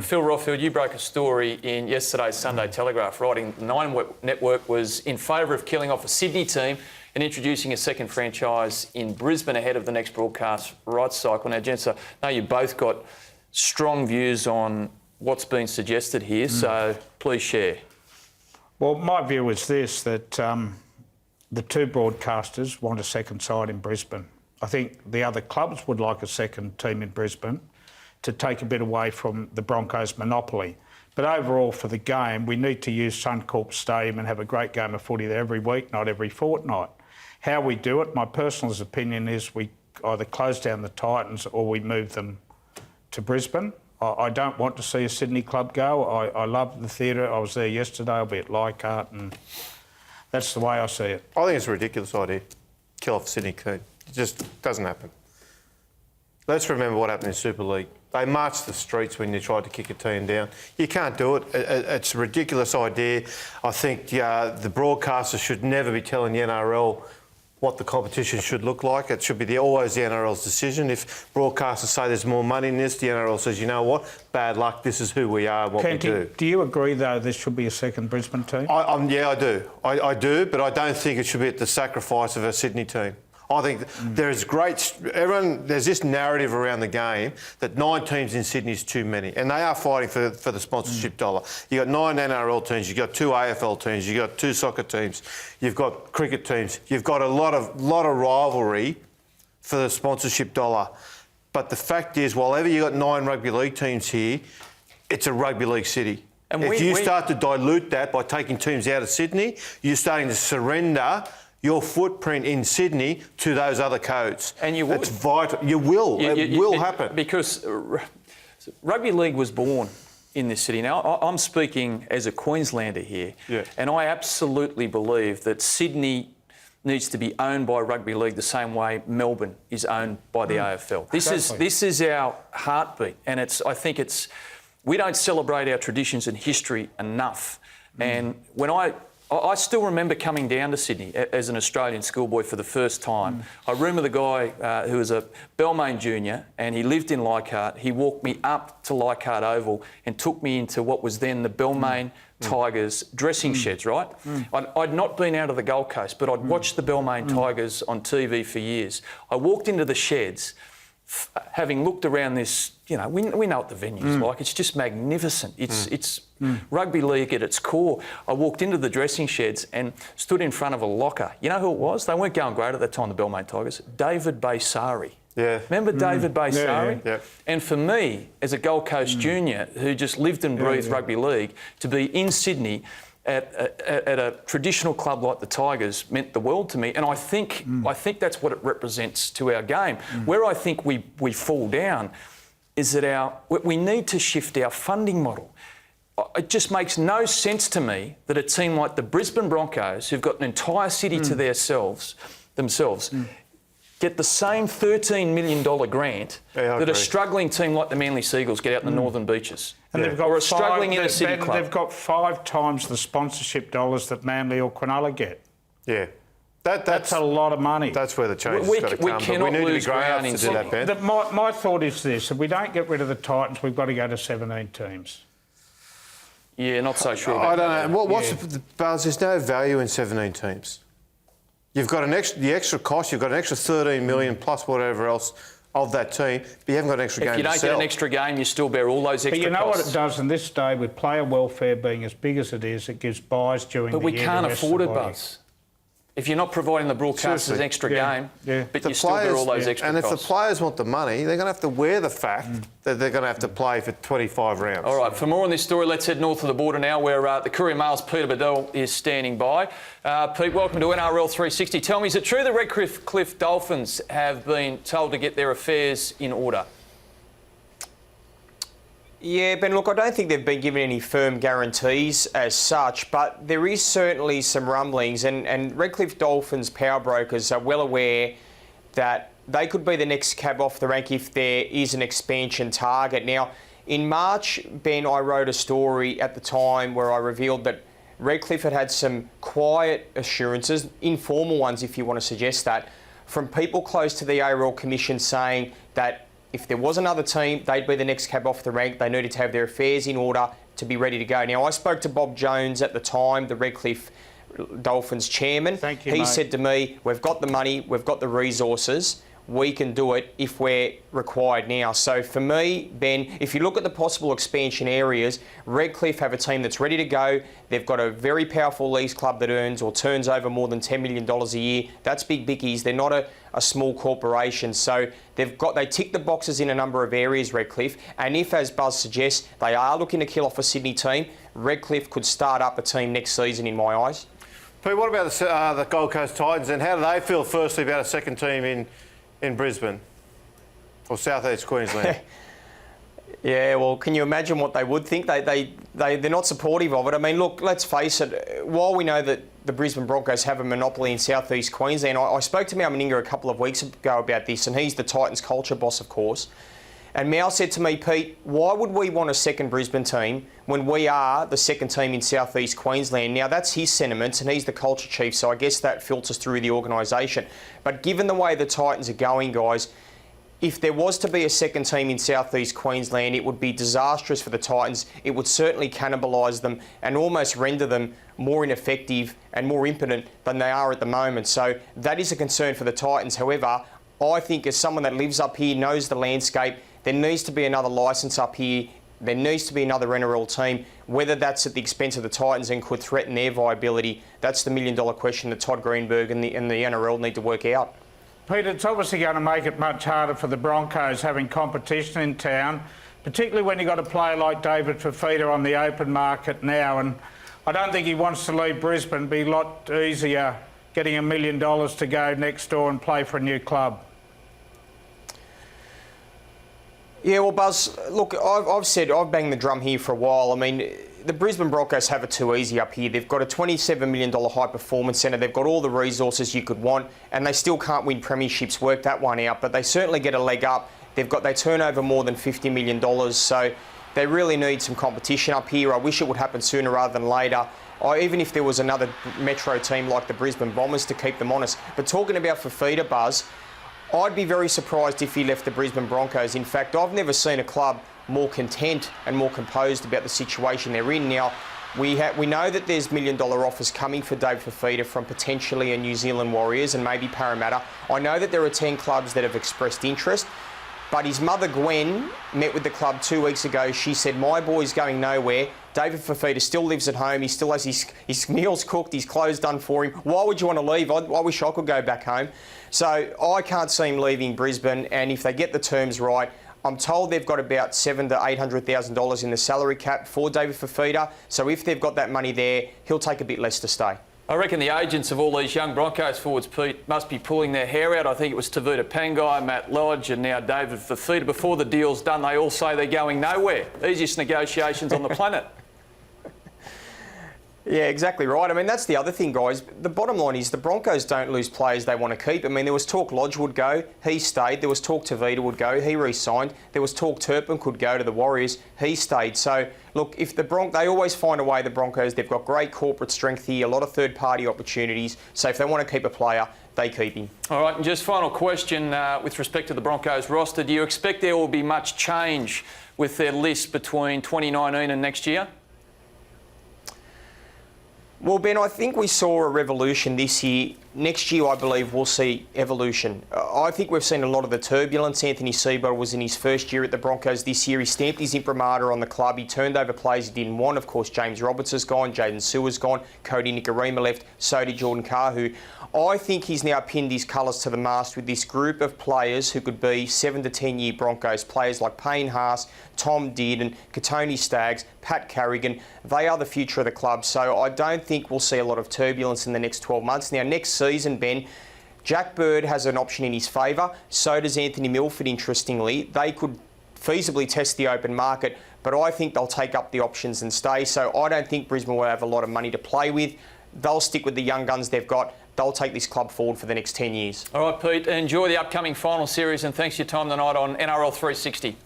Phil Rothfield, you broke a story in yesterday's Sunday Telegraph, writing the Nine Network was in favour of killing off a Sydney team and introducing a second franchise in Brisbane ahead of the next broadcast rights cycle. Now, gents, I know you both got strong views on what's been suggested here, so please share. Well, my view is this, that the two broadcasters want a second side in Brisbane. I think the other clubs would like a second team in Brisbane to take a bit away from the Broncos' monopoly. But overall, for the game, we need to use Suncorp Stadium and have a great game of footy there every week, not every fortnight. How we do it, my personal opinion is we either close down the Titans or we move them to Brisbane. I don't want to see a Sydney club go. I love the theatre. I was there yesterday. I'll be at Leichhardt, and that's the way I see it. I think it's a ridiculous idea. Kill off Sydney team. It just doesn't happen. Let's remember what happened in Super League. They marched the streets when you tried to kick a team down. You can't do it. It's a ridiculous idea. I think the broadcasters should never be telling the NRL what the competition should look like. It should be always the NRL's decision. If broadcasters say there's more money in this, the NRL says, you know what, bad luck, this is who we are and what we do. Do you agree, though, there should be a second Brisbane team? Yeah, I do. I do, but I don't think it should be at the sacrifice of a Sydney team. I think there's this narrative around the game that 9 teams in Sydney is too many, and they are fighting for the sponsorship dollar. You've got 9 NRL teams, you've got 2 AFL teams, you've got 2 soccer teams, you've got cricket teams, you've got a lot of rivalry for the sponsorship dollar. But the fact is, while ever you've got 9 rugby league teams here, it's a rugby league city. And if you start to dilute that by taking teams out of Sydney, you're starting to surrender your footprint in Sydney to those other codes. And you will. It's vital. You will. It will happen. Because rugby league was born in this city. Now, I'm speaking as a Queenslander here, and I absolutely believe that Sydney needs to be owned by rugby league the same way Melbourne is owned by the AFL. This is our heartbeat, and I think we don't celebrate our traditions and history enough. And when I still remember coming down to Sydney as an Australian schoolboy for the first time. I remember the guy who was a Balmain junior, and he lived in Leichhardt. He walked me up to Leichhardt Oval and took me into what was then the Balmain Tigers dressing sheds, right? I'd not been out of the Gold Coast, but I'd watched the Balmain Tigers on TV for years. I walked into the sheds, having looked around this, we know what the venue's like. It's just magnificent. It's rugby league at its core. I walked into the dressing sheds and stood in front of a locker. You know who it was? They weren't going great at that time, the Balmain Tigers. David Baysari. Yeah. Remember David Baysari? Yeah. And for me, as a Gold Coast junior who just lived and breathed rugby league, to be in Sydney at a traditional club like the Tigers meant the world to me, and I think that's what it represents to our game. Where I think we fall down is that we need to shift our funding model. It just makes no sense to me that a team like the Brisbane Broncos, who've got an entire city to themselves, get the same $13 million grant that a struggling team like the Manly Seagulls get out in the Northern Beaches. And they've got or a struggling inner city club. They've got 5 times the sponsorship dollars that Manly or Cronulla get. Yeah. That's a lot of money. That's where the change has got to come. We cannot lose ground in do that, Ben. My thought is this: if we don't get rid of the Titans, we've got to go to 17 teams. Yeah, not so sure. I don't know. Buzz, there's no value in 17 teams. You've got the extra cost. You've got an extra 13 million plus whatever else of that team, but you haven't got an extra game to sell. If you don't get an extra game, you still bear all those extra costs. But you know what it does in this day, with player welfare being as big as it is, it gives buys during the year. But we can't afford it, Buzz. If you're not providing the broadcasters an extra game, but you still bear all those extra costs. And if the players want the money, they're going to have to wear the fact that they're going to have to play for 25 rounds. All right, for more on this story, let's head north of the border now, where the Courier Mail's Peter Bedell is standing by. Pete, welcome to NRL 360. Tell me, is it true the Redcliffe Dolphins have been told to get their affairs in order? Yeah, Ben, look, I don't think they've been given any firm guarantees as such, but there is certainly some rumblings, and Redcliffe Dolphins power brokers are well aware that they could be the next cab off the rank if there is an expansion target. Now, in March, Ben, I wrote a story at the time where I revealed that Redcliffe had some quiet assurances, informal ones if you want to suggest that, from people close to the ARL Commission saying that if there was another team, they'd be the next cab off the rank. They needed to have their affairs in order to be ready to go. Now, I spoke to Bob Jones at the time, the Redcliffe Dolphins chairman. Thank you, he mate. said to me, we've got the money, we've got the resources, we can do it if we're required now. So for me, Ben, if you look at the possible expansion areas, Redcliffe have a team that's ready to go. They've got a very powerful leagues club that earns or turns over more than $10 million a year. That's big bickies. They're not a small corporation. So they tick the boxes in a number of areas, Redcliffe. And if, as Buzz suggests, they are looking to kill off a Sydney team, Redcliffe could start up a team next season in my eyes. Pete, what about the Gold Coast Titans, and how do they feel firstly about a second team in Brisbane or South East Queensland? Yeah, well, can you imagine what they would think? They're not supportive of it. I mean, look, let's face it, while we know that the Brisbane Broncos have a monopoly in South East Queensland, I spoke to Mal Meninga a couple of weeks ago about this, and he's the Titans culture boss, of course. And Mal said to me, Pete, why would we want a second Brisbane team when we are the second team in South East Queensland? Now, that's his sentiments, and he's the culture chief, so I guess that filters through the organisation. But given the way the Titans are going, guys, if there was to be a second team in South East Queensland, it would be disastrous for the Titans. It would certainly cannibalise them and almost render them more ineffective and more impotent than they are at the moment. So that is a concern for the Titans. However, I think as someone that lives up here, knows the landscape, there needs to be another licence up here. There needs to be another NRL team. Whether that's at the expense of the Titans and could threaten their viability, that's the million-dollar question that Todd Greenberg and the NRL need to work out. Peter, it's obviously going to make it much harder for the Broncos having competition in town, particularly when you've got a player like David Fifita on the open market now. And I don't think he wants to leave Brisbane. It'd be a lot easier getting $1 million to go next door and play for a new club. Yeah, well, Buzz, look, I've banged the drum here for a while. I mean, the Brisbane Broncos have it too easy up here. They've got a $27 million high performance centre. They've got all the resources you could want, and they still can't win premierships. Work that one out, but they certainly get a leg up. They turn over more than $50 million, so they really need some competition up here. I wish it would happen sooner rather than later. Even if there was another metro team like the Brisbane Bombers to keep them honest. But talking about Fifita, Buzz, I'd be very surprised if he left the Brisbane Broncos. In fact, I've never seen a club more content and more composed about the situation they're in. Now, we know that there's $1 million offers coming for David Fifita from potentially a New Zealand Warriors and maybe Parramatta. I know that there are 10 clubs that have expressed interest, but his mother, Gwen, met with the club 2 weeks ago. She said, my boy's going nowhere. David Fifita still lives at home. He still has his meals cooked, his clothes done for him. Why would you want to leave? I wish I could go back home. So I can't see him leaving Brisbane, and if they get the terms right, I'm told they've got about $700,000 to $800,000 in the salary cap for David Fifita. So if they've got that money there, he'll take a bit less to stay. I reckon the agents of all these young Broncos forwards, Pete, must be pulling their hair out. I think it was Tavita Pangai, Matt Lodge and now David Fifita. Before the deal's done, they all say they're going nowhere. Easiest negotiations on the planet. Yeah, exactly right. I mean, that's the other thing, guys. The bottom line is the Broncos don't lose players they want to keep. I mean, there was talk Lodge would go, he stayed. There was talk Tavita would go, he re-signed. There was talk Turpin could go to the Warriors, he stayed. So, look, if they always find a way, the Broncos. They've got great corporate strength here, a lot of third-party opportunities. So if they want to keep a player, they keep him. All right, and just final question with respect to the Broncos roster. Do you expect there will be much change with their list between 2019 and next year? Well, Ben, I think we saw a revolution this year. Next year, I believe, we'll see evolution. I think we've seen a lot of the turbulence. Anthony Seibold was in his first year at the Broncos this year. He stamped his imprimatur on the club. He turned over players he didn't want. Of course, James Roberts has gone, Jaden Sewer's gone, Cody Nikorima left, so did Jordan Kahu. I think he's now pinned his colours to the mast with this group of players who could be 7 to 10 year Broncos. Players like Payne Haas, Tom Dearden, Katoni Staggs, Pat Carrigan. They are the future of the club. So I don't think we'll see a lot of turbulence in the next 12 months. Now, next season, Ben, Jack Bird has an option in his favour. So does Anthony Milford, interestingly. They could feasibly test the open market, but I think they'll take up the options and stay. So I don't think Brisbane will have a lot of money to play with. They'll stick with the young guns they've got. They'll take this club forward for the next 10 years. All right, Pete, enjoy the upcoming final series and thanks for your time tonight on NRL 360.